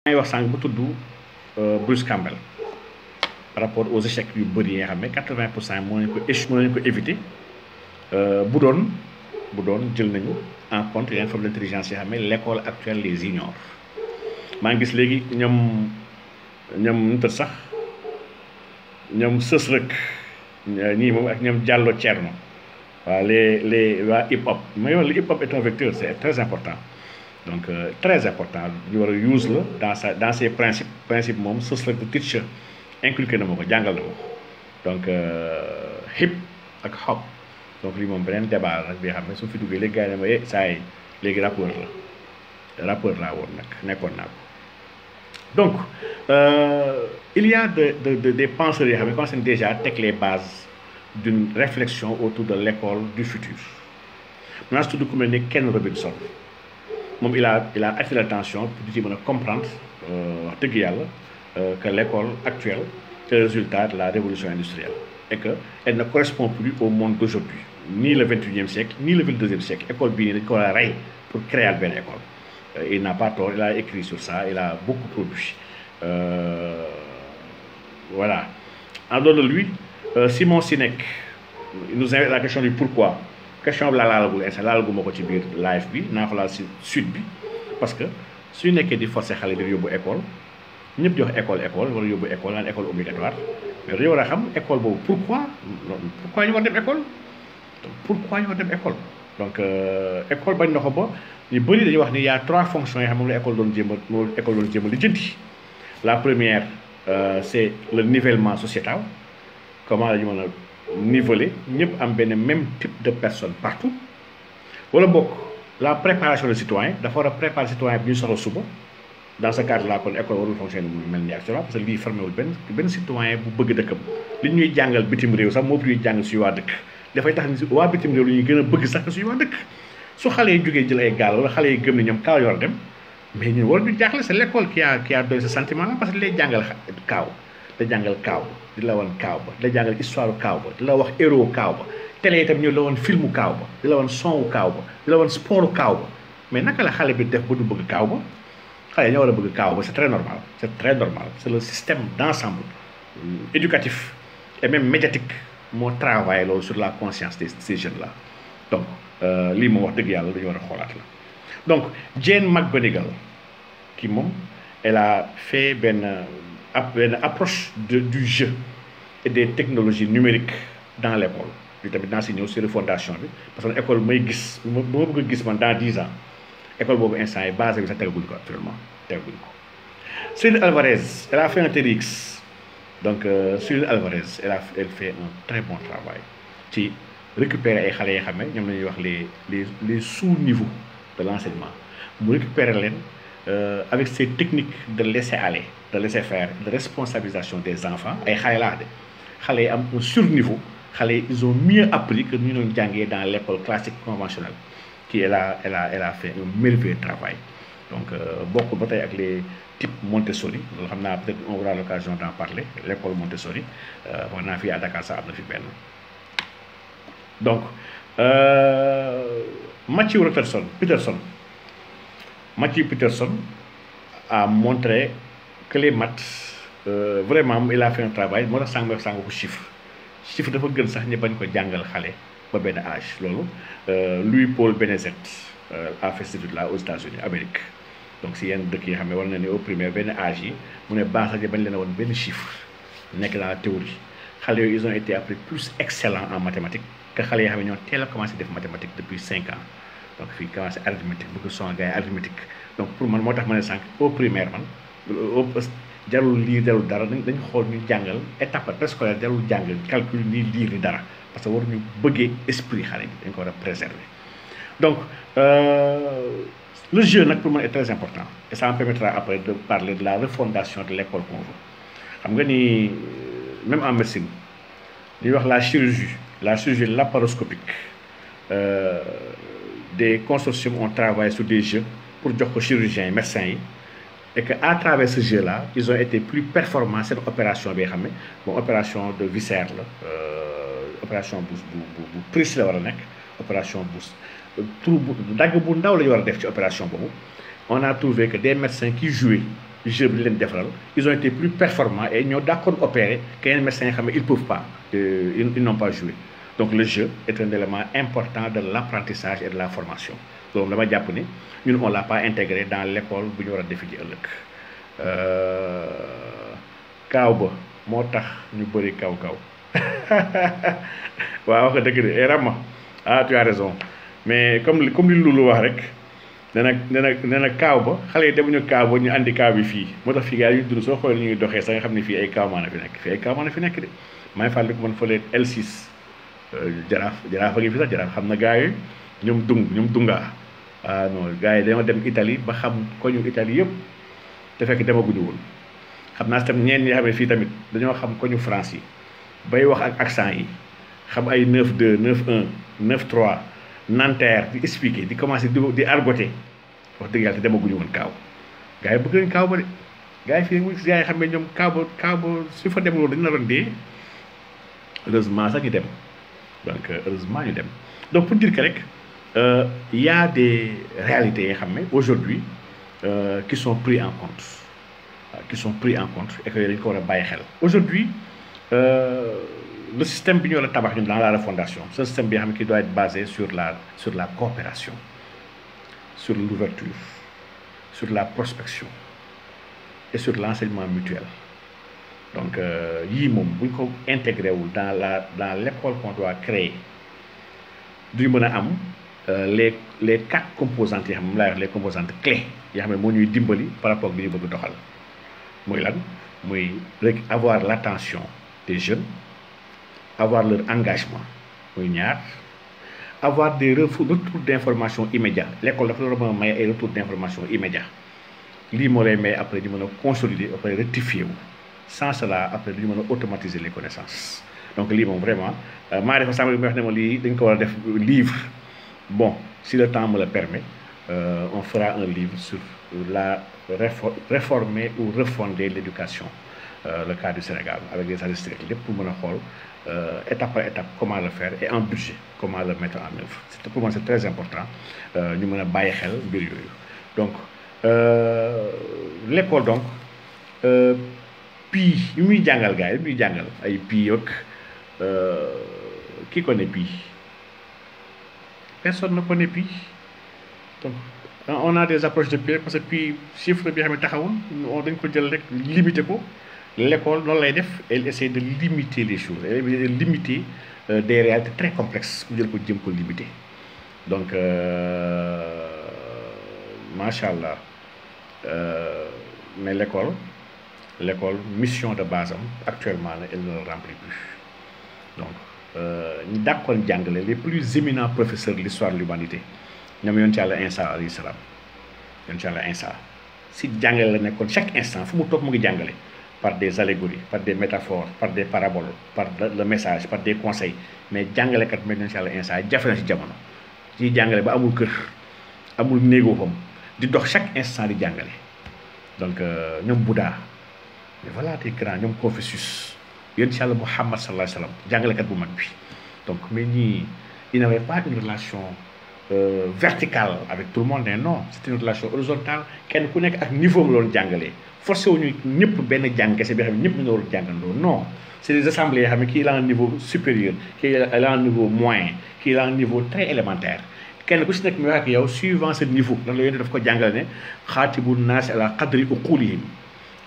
may wax sànq bu tudd Bruce Campbell par rapport aux échecs yu bëri yi nga xam ne 80% moo nañu ko éviter bu doon jël nañu en compte yeneen forme d'intelligence yi xam ne l'école actuelle les ignore. maa ngi gis léegi ñoom nu tëdd sax ñoom sës rek ñii moom ak ñoom Diallo Thierno waaw waa hip hop mais yow le hip hop est un vecteur, c'est très important. Donc très important ñu war a use la dans ses principes moom sës rek bu teacher inculqué na ma ko jàngal na ko donc hip ak hop donc lii moom beneen débat rek bi nga xam ne su fi duggee léegi gars yi ne ma saa yi léegi rappeur laa woon nag nekkoon naa ko. Donc il y a des penseurs yoo xam ne commencé déjà teg les bases d'une réflexion autour de l'école du futur. Maintenant su tudd ku mel ni Ken Robinson moom il a attiré l'attention pour di ci mën a comprendre wax dëgg yàlla que l'école actuelle est le résultat de la révolution industrielle et que elle ne correspond plus au monde d'aujourd'hui, ni le 21e siècle ni le 22e siècle. École bii nii dañ ko war a rey pour créer benn école. Il n'a pas tort, il a écrit sur ça, il a beaucoup produit. Voilà. En dehors de lui, Simon Sinek il nous invite la question du pourquoi. Question bi laalaguma ko ci biir live bi naa ko laal si suite bi parce que suñu nekkee di forcer xale di yóbbu école ñëpp di wax école wala yóbbu école naan école obligatoire mais dañoo war a xam école boobu pourquoi ñu war dem école donc école bañ na ko ba ñu bëri dañuy wax ni y a 3 fonctions yoo xam ne moom la école doon jéem a lijjanti. La première c'est le nivellement sociétal, comment la ñu mën a niveler ñëpp am benn même type de personne partout wala bokk la préparation des citoyens dafa war a préparer citoyen bi ñu soxla suba. Dans ce cadre là kon école warul fonctionner bu mel ni actuellement parce que lii formé wul benn citoyen bu bëgg dëkkam li ñuy jàngal bitim réew sax moo ñuy jàng suñu waa dëkk dafay tax ni waa bitim réew lu ñuy gën a bëgg sax suñu waa dëkk su xale yi jógee jël ay gaal wala xale yi gëm ni ñoom kaaw yor dem mais ñun war ñu jaaxle c'est l'école qui a donné ce sentiment là parce que lay jàngal kaaw da jàngal kaaw di la wan kaaw ba di la jàngal histoire kaaw ba di la wax héros kaaw ba télé itam ñu la woon filmu kaaw ba di la woon son kaaw ba di la woon sport kaaw ba mais naka la xale bi def ba du bëgg kaaw ba xale ñoo war a bëgg kaaw ba c'est très normal c'est le système d'ensemble éducatif et même médiatique moo travaillé loolu sur la conscience de ces jeunes là donc lii moom wax dëgg yàlla dañu war a xoolaat la. Donc Jane McGonigal qui moom elle a fait benn approche du jeu et des technologies numériques dans l'école li tamit naa si ñëw sur refondation bi parce que école may gis bu ma bëgg a gis man dans 10 ans école boobu instant yi base bi sax tegaguñ ko actuellement tegaguñ ko. Cyril Alvarez elle a fait un TEDx donc Cyril Alvarez elle fait un très bon travail ci récupérer ay xale yoo xam ne ñoom la ñuy wax les sous-niveaux de l'enseignement mu récupérer leen avec ces techniques de laisser aller de laisser faire de responsabilisation des enfants ay xale laa de xale yi am un surniveau xale yi ils ont mieux appris que ñu doon jàngee dans l'école classique conventionnelle qui elle a fait un merveilleux travail donc bokkul ba tey ak les types Montessori loolu xam naa peut-être on aura l'occasion d'en parler l'école Montessori wax naa fii à Dakar sax am na fi benn donc Matthew Peterson a montré que les maths vraiment il a fait un travail moo tax sànq ko chiffre dafa gën sax ñu bañ ko jàngal xale ba benn âge loolu Louis-Paul Benezet a fait cette étude là aux États-Unis Amérique donc si yenn dëkk yi xam ne war na ne au primaire benn âge yi mu ne baax sax bañ leen a woon benn chiffre nekk dans la théorie xale yooyu ils ont été appris plus excellents en mathématiques que xale yoo xam ne ñoo teel a commencé def mathématiques depuis 5 ans donc fii commencé arithmétique bu ko son gars yi arithmétique donc pour man moo tax ma ne sànq au primaire man jarul lire jarul dara dañ xool ñu jàngal étape préscolaire jarul jàngal calcul ni lire ni dara parce que waruñu bëggee esprit xale bi dañ ko war a préserver. Donc le jeu nag pour man est très important et ça me permettra après de parler de la refondation de l'école qu'on veut. Xam nga ni même en médecine li ñuy wax la chirurgie laparoscopique des consortiums ont travaillé sur des jeux pour jox ko chirurgiens yi médecins yi et que à travers ce jeu là ils ont été plus performants cette opération bi nga xam ne bon opération de viscère la opération bu précis la war a nekk opération bu dagg bu ndaw la ñu war a def ci opération boobu on a trouvé que des médecins qui jouaient jeu bi leen defaral ils ont été plus performants et ñoo d'accord opérer qu'un médecin yi xam ne ils peuvent pas ils n'ont pas joué donc le jeu est un élément important de l'apprentissage et de la formation donc dama jàpp ni ñun on l'a pas intégré dans l'école bu ñu war a defi ji ëllëg kaaw ba moo tax ñu bëri kaw waaw wax dëgg de Rama ah tu as raison mais comme li Loulou wax rek nee na kaaw ba xale yi demuñu kaaw ba ñu andi kaaw bi fii moo tax fii gars yi dund soo xoolee ni ñuy doxee sax nga xam ne fii ay kaaw maa na fi nekk fii ay kaaw maa na fi nekk de maa ngi fàttali ko man fële L6 jaraaf a ngi fi sax jaraaf xam na gars yi ñoom dungaa ah non gars yi dañoo dem Italie ba xam ko ñu Italie yëpp te fekk demaguñu woon xam naa si tam ñeen ñi xam ne fii tamit dañoo xam ko ñu France yi bay wax ak accent yi xam ay 9-2 9-1 9-3 Nanterre di expliquer di commencer di argoter wax dëgg yàlla te demaguñu woon kaaw gars yi bëgg nañ kaaw ba de gars yi fii gars yi xam ne ñoom kaaw ba su fa demul woon dañu naroon dee heureusement sax ñu dem donc heureusement ñu dem donc pour dire que rek y a des réalités yi xam ne aujourd'hui qui sont pris en compte et que dañ ko war a bàyyi xel aujourd'hui le système bi ñu war a tabax ñun dans la refondation c'est un système bi nga xam ne qui doit être basé sur la coopération sur l'ouverture sur la prospection et sur l'enseignement mutuel donc yii moom bu ñu ko intégré wul dans l'école qu'on doit créer duñu mën a am les 4 composantes yi xam ne moom laay wax les composantes clés yoo xam ne moo ñuy dimbali par rapport ak li ñu bëgg doxal muy lan muy rek avoir l'attention des jeunes avoir leur engagement muy ñaar avoir des retours d'information immédiats l'école dafa la mën a may ay retours d'information immédiats lii moo lay may après ñu mën a consolider après rectifier wu sans cela après du ñu mën a automatiser les connaissances donc lii moom vraiment maa defa sànq li may wax ne ma lii dañ ko war a def livre bon si le temps me le permet on fera un livre sur la réformer ou refonder l'éducation le cas du Sénégal avec des statistiques lépp pour mën a xool étape par étape comment le faire et en budget comment le mettre en œuvre pour moi c'est très important ñu mën a bàyyi xel mbir yooyu donc l'école donc Pi yu muy jàngal gars yi muy jàngal ay Pi ak qui connaît Pi personne ne connaît Pi donc on a des approches de Pi parce que Pi chiffre bi xam ne taxawul dañ ko jël rek limiter ko l'école noonu lay def elle essaie de limiter les choses elle essaie de limiter des réalités très complexes mu jël ko jëm ko limiter donc macha allah mais l'école mission de base am actuellement elle ne le remplit plus donc ñi dàkkoon jàngale les plus éminents professeurs de l'histoire de l'humanité ñoom yoon ci Yàlla Insa alayhi salaam yoon ci Yàlla Insa si jàngale la nekkoon chaque instant fu mu toog mu ngi jàngale par des allégories par des métaphores par des paraboles par le message par des conseils mais jàngalekat mel yoon ci Yàlla Insa jafe na si jamono ciy jàngale ba amul kër amul néegoo fam di dox chaque instant di jàngale donc ñoom Bouddha mais voilà des grands ñoom Confucius yéen ci Yàlla Muhammad sallallahu alayhi wa sallam jàngalekat bu mag bi donc mais ñii il n'avait pas une relation verticale avec tout le monde non c'était une relation horizontale kenn ku nekk ak niveau mu doon jàngalee forcé wuñu ñëpp benn jàng kese bi xam ne ñëpp ñu doon jàngandoo non c'est des assemblées yoo xam ne kii la un niveau supérieur kii la un niveau moyen kii la un niveau très élémentaire kenn ku si nekk mi wax ak yow suivant ce niveau ndax la yéen daf ko jàngale ne xaatibu naas ala qadri uqulihim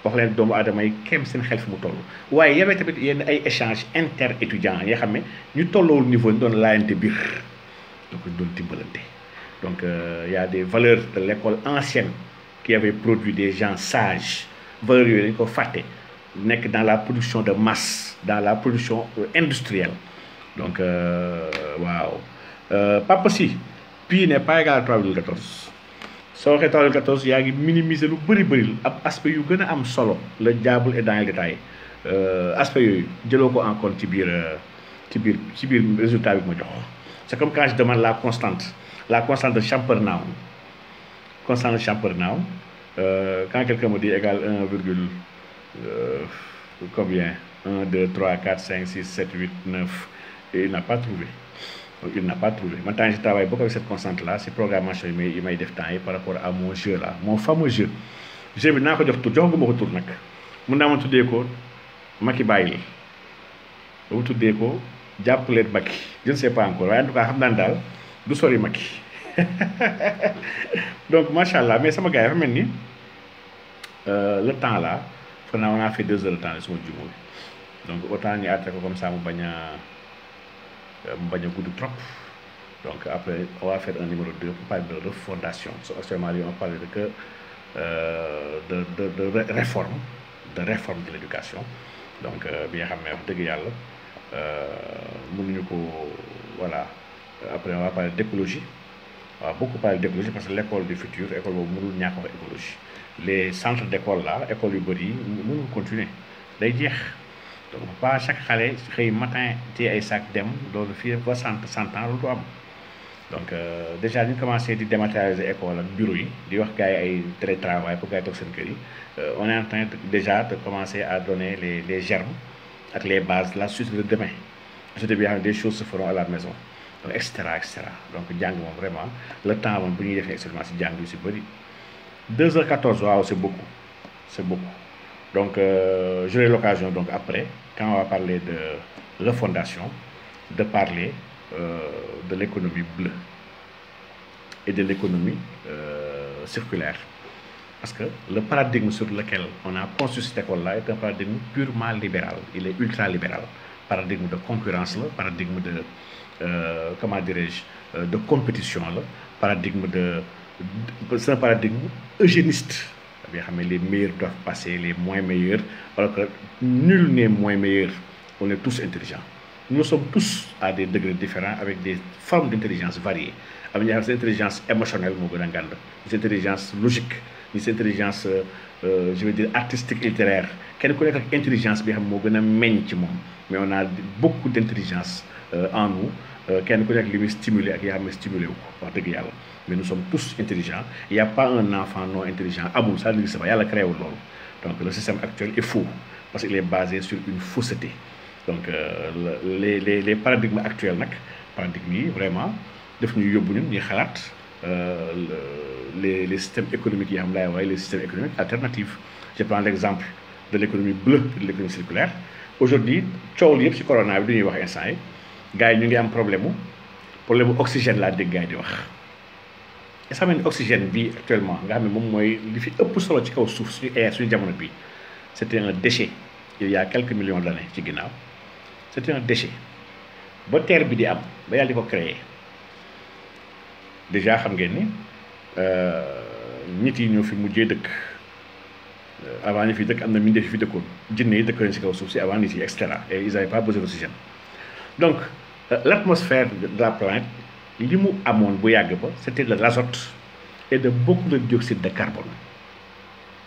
wax leen doomu aadama yi kem seen xel fi mu toll waaye yawee tamit yenn ay échanges inter étudiants yoo xam ne ñu tolloowul niveau ñu doon laayante biir donc ñu doon dimbalante donc y a des valeurs de l'école ancienne qui avaient produit des gens sages valeurs yooyu dañu ko fàtte nekk dans la production de masse dans la production industrielle donc waaw Papa Si Pi n'est pas égal à 3,14 soo waxee 3,14 yaa ngi minimiser lu bëri ab aspect yu gën a am solo le diable est dans le détail aspect yooyu jëloo ko en compte ci biir résultat bi ma jox c'est comme quand je demande la constante de Champernowne quand quelqu'un me dit égal 1, combien 1 2 3 4 5 6 7 8 9 et il n'a pas trouvé maintenant je travaille beaucoup avec cette constante là c'est programmation yi may def temps yi par rapport à mon jeu là mon fameux jeu jeu bi naa ko jox tur joxaguma ko tur nag mun naa ma tuddee ko Macky bàyyi ba mu tuddee ko jàppaleen Macky je ne sais pas encore waaye en tout cas xam naa ne daal du sori Macky donc macha allah mais sama gars yi dafa mel ni le temps là foog naa on a fait 2 heures de temps suma juumul donc autant ñu àtte ko comme ça mu bañ a gudd trop. Donc après, on va faire un numéro 2 pour parler de refondation. Actuellement, on parle de, que, de réforme de l'éducation. Donc, bien sûr, voilà. Après, on va parler d'écologie. On va beaucoup parler d'écologie parce que l'école du futur, l'école de l'écologie. Les centres d'école là, l'école du body, nous continuer. D'ailleurs, donc pas chaque année, chaque matin, tu as un sac d'em, donc il faut 100 ans, donc déjà ñu commencé di dématérialiser école ak bureau yi di wax gars yi ay télétravail pour gars yi toog seen kër yi on est en train déjà de commencer à donner les germes ak les bases la suite de demain société bi nga xam ne des choses se feront à la maison donc et cetera donc jàng moom vraiment le temps moom bu ñuy defee extrêmement si jàng yu si bëri 2h14 waaw c'est beaucoup donc j'aurai l'occasion donc après quand on va parler de refondation de parler de l'économie bleue et de l'économie circulaire. Parce que le paradigme sur lequel on a conçu cette école-là est un paradigme purement libéral. Il est ultra-libéral. Paradigme de concurrence, paradigme de, comment dirais-je, de compétition, paradigme c'est un paradigme eugéniste. Les meilleurs doivent passer, les moins meilleurs, alors que nul n'est moins meilleur. On est tous intelligents. Nous sommes tous à des degrés différents avec des formes d'intelligence variées. Avec une intelligence émotionnelle, une intelligence logique, une intelligence, je veux dire, artistique, littéraire. Quelle connaît l'intelligence, mais on a beaucoup d'intelligence en nous. Quelle connaît qui stimulé, qui a stimulé. Mais nous sommes tous intelligents. Il n'y a pas un enfant non intelligent. Ah bon, ça n'existe pas. Il y a la créé. Donc le système actuel est faux parce qu'il est basé sur une fausseté. Donc les paradigmes actuels paradigmes vraiment def ñu yóbbu ñun ñuy xalaat les systèmes économiques yi am laay waaye les systèmes économiques alternatifs. Je prends l'exemple de l'économie bleue et de l'économie circulaire. Aujourd'hui coow li yëpp ci corona bi du ñuy wax instant yi gars yi ñu ngi am problème oxygène laa dégg gars yi di wax. est-ce que oxygène bi actuellement nga xam ne moom mooy li fi ëpp solo ci kaw suuf suñu air suñu jamono bi c'était un déchet il y a quelques millions d'années ci ginnaaw. C'est un déchet. ba terre bi di am ba yàlla di ko créer déjà xam ngeen ni nit yi ñoo fi mujjee dëkk avant ñu fi dëkk am na mbindeef fi dëkkoon jinne yi dëkkoon ci kaw suuf si avant nit yi et cetera et ils n'avaient pas besoin d'oxygène. Donc l'atmosphère de la planète li mu amoon bu yàgg ba c'était de l'azote et de beaucoup de dioxyde de carbone,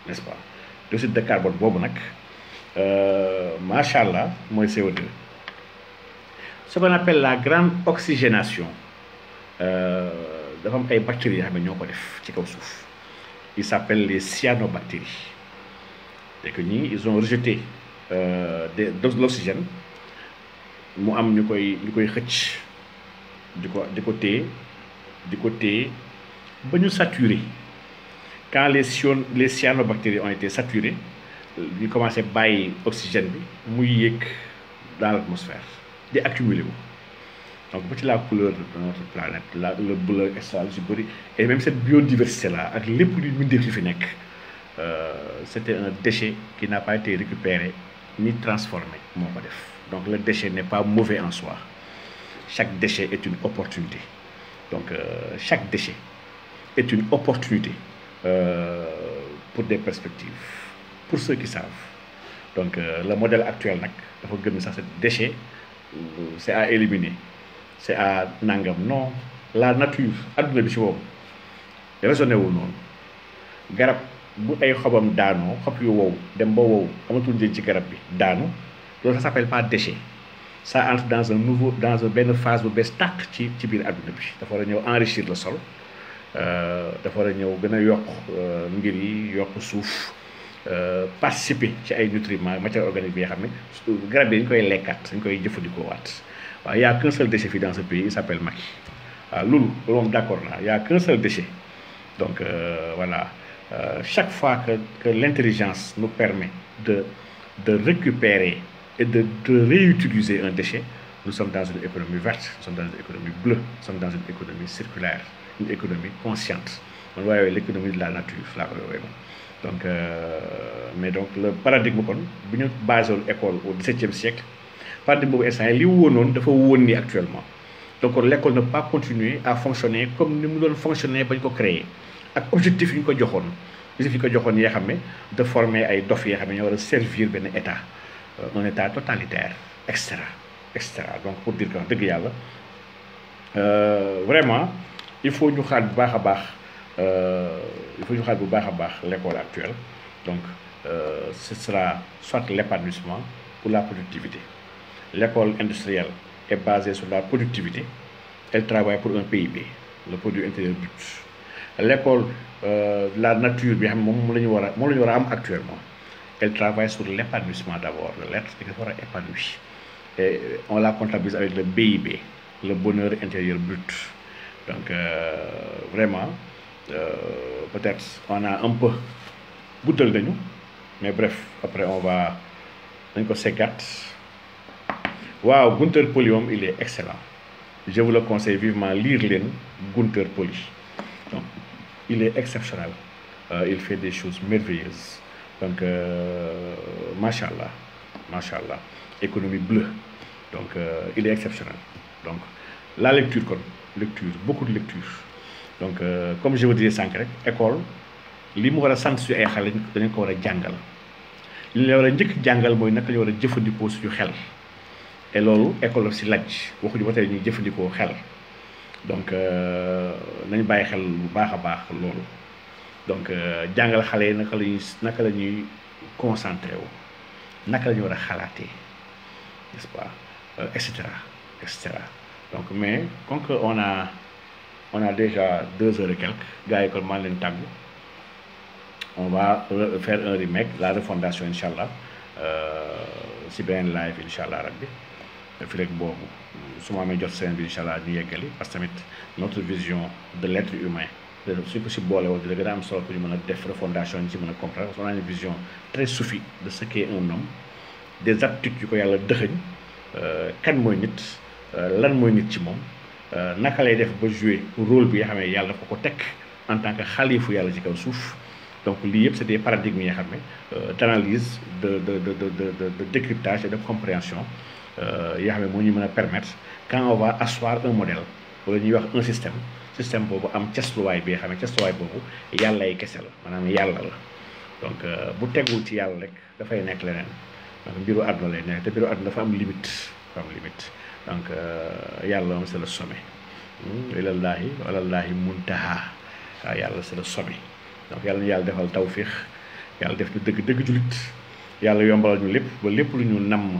n'est-ce pas? Dioxyde de carbone boobu nag macha allah mooy CO2. Ce qu'on appelle la grande oxygénation dafa am ay bactéries yoo xam ne ñoo ko def ci kaw suuf. Ils s'appellent les cyanobactéries. Et que ñii ils ont rejeté de l'oxygène mu am ñu koy xëcc di ko téye ba ñu saturé. Quand les cyanobactéries ont été saturées ñu commencé bàyyi oxygène bi muy yéeg dans l'atmosphère di accumuler wu. Donc ba ci la couleur de notre planète le bleu extra si bëri et même cette biodiversité là ak lépp luy mbindeef yi fi nekk c'était un déchet qui n'a pas été récupéré ni transformé moo ko def. Donc le déchet n'est pas mauvais en soi. Chaque déchet est une opportunité. Donc chaque déchet est une opportunité pour des perspectives, pour ceux qui savent. Donc le modèle actuel dafa gëm ni sax ce déchet c'est à éliminer, c'est à nangam. Non, la nature adduna bi ci boobu raisonné wu noonu garab bu ay xobam daanoo xob yu wow dem ba wow amatul njëriñ ci garab bi daanu loolu ça s'appelle pas déchet. Ça entre dans un benn phase bu bees tàq ci biir adduna bi dafa war a ñëw enrichir le sol dafa war a ñëw gën a yokk ngir yi yokk suuf participer ci ay nutriments matière organique bi nga xam ne garab yi dañ koy lekkat dañ koy jëfandikoo waat waaw y a qu'un seul déchet fii dans ce pays il s'appelle Macky waaw loolu moom d'accord naa y a qu'un seul déchet. Donc voilà chaque fois que l'intelligence nous permet de récupérer et de réutiliser un déchet, nous sommes dans une économie verte, nous sommes dans une économie bleue, nous sommes dans une économie circulaire, une économie consciente. On voit l'économie de la nature, là, donc, mais donc le paradigme kon bu ñu basé l'école au XVIIe siècle paradigme boobu instant li wóonoon dafa wóon ni actuellement donc l'école ne peut pas continuer à fonctionner comme ni mu doon fonctionner bañ ko créer ak objectif yi ñu ko joxoon objectif yi ko joxoon yoo xam ne de former ay dof yoo xam ne ñoo war a servir benn état un état totalitaire et cetera donc pour dire que wax dëgg yàlla vraiment il faut ñu xaat bu baax a baax il faut ñu xaat bu baax a baax l'école actuelle donc ce sera soit l'épanouissement ou la productivité. L'école industrielle est basée sur la productivité. Elle travaille pour un PIB, le produit intérieur brut. L'école, la nature, actuellement, elle travaille sur l'épanouissement d'abord. L'être est épanoui. Et on la comptabilise avec le BIB, le bonheur intérieur brut. Donc, vraiment, peut-être on a un peu goûté de nous, mais bref, après on va. Wow, Gunther Poli, il est excellent. Je vous le conseille vivement, lire Gunther Poli. Donc, il est exceptionnel. Il fait des choses merveilleuses. Donc, machallah, machallah. Économie bleue. Donc, il est exceptionnel. Donc, la lecture, beaucoup de lecture. Donc, comme je vous disais sans école, li mu war a sant su ay xale dañu ko war a jàngal li ñu la war a njëkk jàngal mooy naka la war a jëfandikoo suñu xel et loolu école si laaj waxuñu ba tey ñuy jëfandikoo xel donc nañ bàyyi xel bu baax a baax loolu donc jàngal xale yi naka la ñuy concentré wu naka la ñu war a xalaatee n'est-ce pas et cetera donc mais comme que on a déjà 2 heures et quelques gars yi kon maa leen tàggu on va faire un remake, la refondation, Inch'Allah, si bien live, Inch'Allah, Rabbi. Puis, si je me dis Inch'Allah, parce que notre vision de l'être humain, ce que c'est beau, de la grande sorte de la refondation, comprendre, on a une vision très soufie de ce qu'est un homme, des aptitudes qu'il y a le deuil, kan moy nit, lan moy nit ci mom, naka lay def ba jouer rôle bi nga xamé yalla dafa ko tek en tant que khalifu yalla ci kaw souf. Donc, c'est des paradigmes d'analyse, de décryptage et de compréhension qui nous permettre, quand on va asseoir un modèle, un système boobu am cesluwaay bi nga xam ne cesluwaay boobu yàlla ay kese la maanaam yàlla la donc bu tegul ci yàlla rek dafay nekk leneen donc mbiru àdduna lay nekk te mbiru àdduna dafa am limite donc yàlla moom c'est le sommet ilallaahi muntaha waaw yàlla c'est le sommet donc yàlla na yàlla defal tawfiix yàlla def ñu dëgg julit yàlla yombalal ñu lépp ba lépp lu ñu namm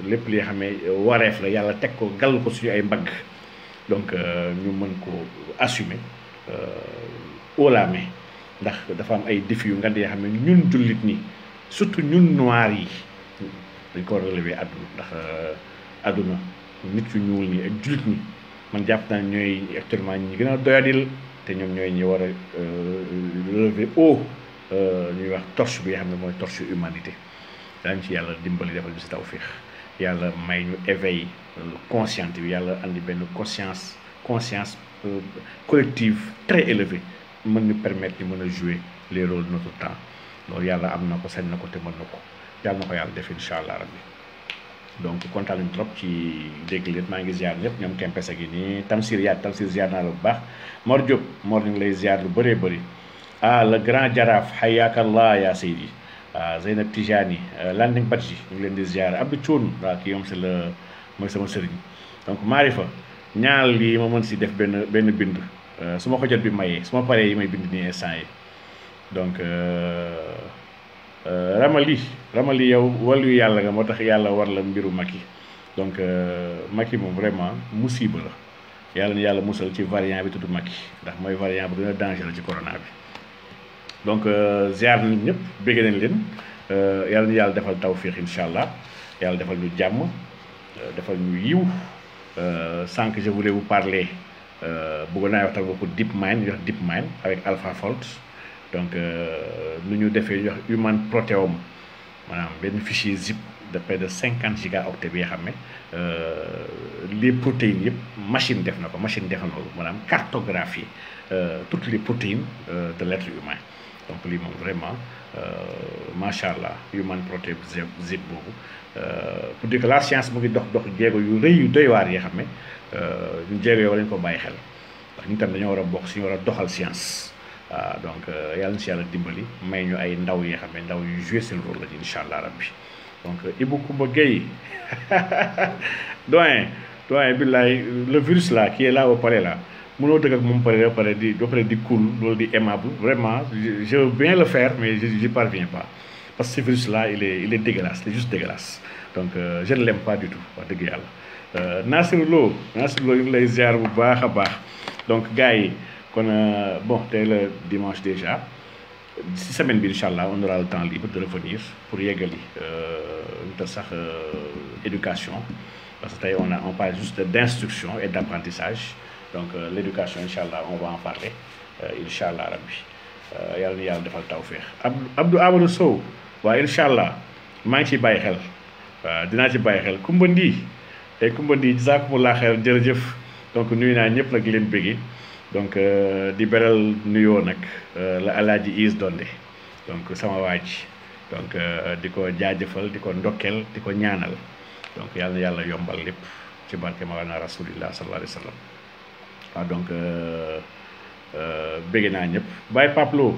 lépp li nga xam ne wareef la yàlla teg ko gàll ko suñu ay mbagg donc ñu mën ko assumer haut la main ndax dafa am ay défis yu nga yoo xam ne ñun jullit ñi surtout ñun noir yi dañ ko relever àdduna ndax àdduna nit yu ñuul ñi ak jullit ñi man jàpp naa ñooy actuellement ñi gën a doyadil te ñoom ñooy ñi war a relever haut ñuy wax torche bi nga xam ne mooy torche humanité daañu ci yàlla dimbali defal ñu si tawfiix yàlla may ñu éveil consciente bi yàlla andi benn conscience collective très élevée mën ñu permettre ñu mën a jouer les rôles de notre temps loolu yàlla am na ko sañ na ko te mën na ko yàlla na ko yàlla def incha allah rabbi donc kontaan nañu trop ci dégg leen maa ngi ziar ñëpp ñoom Kempes gi nii Tamsir ziar naa la bu baax Mor Diop Mor ñu ngi lay ziar lu bëree bëri le grand jaraaf hayyakallah yaa Seydi Zeynab Tijani Landing Badji ñu ngi leen di ziar Abdou Thioune waaw kii moom c'est le mooy sama sëriñ donc Maarifa ñaal lii ma mën si def benn bind su ma ko jot bi mayee su ma paree yi may bind nii instant yi donc Ramali yow wàllu yàlla nga moo tax yàlla war la mbiru Macky donc Macky moom vraiment musiba la yàlla na yàlla musal ci variant bi tudd Macky ndax mooy variant bu gën a dangereux ci corona bi donc ziar nañ ñëpp bégg nañ leen yàlla na yàlla defal tawfiix incha allah yàlla defal ñu jàmm defal ñu yiw sànq je voulais vous parler bëggoon naa waxtaan ko DeepMind ñu wax DeepMind avec AlphaFold donc nu ñu defee ñu wax human proteome maanaam benn fichier zip de près de 50 gigaoctets bi nga xam ne les protéines yëpp machine def na ko machine def na loolu maanaam cartographie toutes les protéines de l'être humain donc lii moom vraiment macha allah human proteome zip boobu pour dire que la science mu ngi dox jéego yu rëy yu doy waar yi xam ne ñu jéego yoo lañ ko bàyyi xel ndax ñu tam dañoo war a bokk si ñu war a doxal science waaw donc yàlla na si yàlla dimbali may ñu ay ndaw yi xam ne ndaw yu joué seen rôle la ji incha allah rabbi donc Ibou Coumba Gueye doyen billaay le virus là qui est là au palais là mënoo dëgg ak moom pare ba pare di cool loolu di aimable vraiment je veux bien le faire mais je parviens pas parce que ce virus là il est dégueulasse il est juste dégueulasse donc je ne l'aime pas du tout wax dëgg yàlla Nassirou Lo ñu ngi lay ziar bu baax a baax donc gars yi kon bon tey la dimanche déjà si semaine bi incha allah on aura le temps libre de revenir pour yeggali ñu tax sax éducation parce que tey on parle juste d'instruction et d'apprentissage donc l'éducation incha allah on va en parler incha allah rabbi yàlla na yàlla defal tawféex Abdou Amadou Sow waaw incha allah maa ngi ciy bàyyi xel waaw dinaa ci bàyyi xel Kumba Ndi tey Kumba Ndi jazakumullah xeer jërëjëf donc nuyu naa ñëpp nag leen bëggi donc di beral nuyoo nag la alaaji Is Donde donc sama waaj donc di ko jaajëfal di ko ndokkeel di ko ñaanal donc yàlla na yàlla yombal lépp ci barke Mawlana rasulillah sallallahu alayhi wa sallam waaw donc bëgg naa ñëpp bàyyi paplo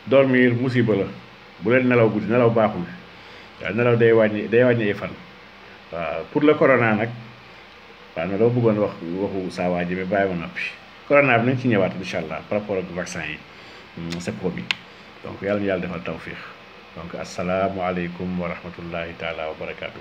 dormir musiba la bu leen nelaw guddi nelaw baaxul waaw nelaw day wàññi ay fan waaw pour le corona nag waaw na dama bëggoon waxu saa waa ji mais bàyyi ma noppi corona bi nañ ci ñëwaat incha allah par rapport ak vaccin yi c'est promis donc yàlla na yàlla defal tawfiix donc asalaamualeykum wa rahmatullahi taala wa barakaatu.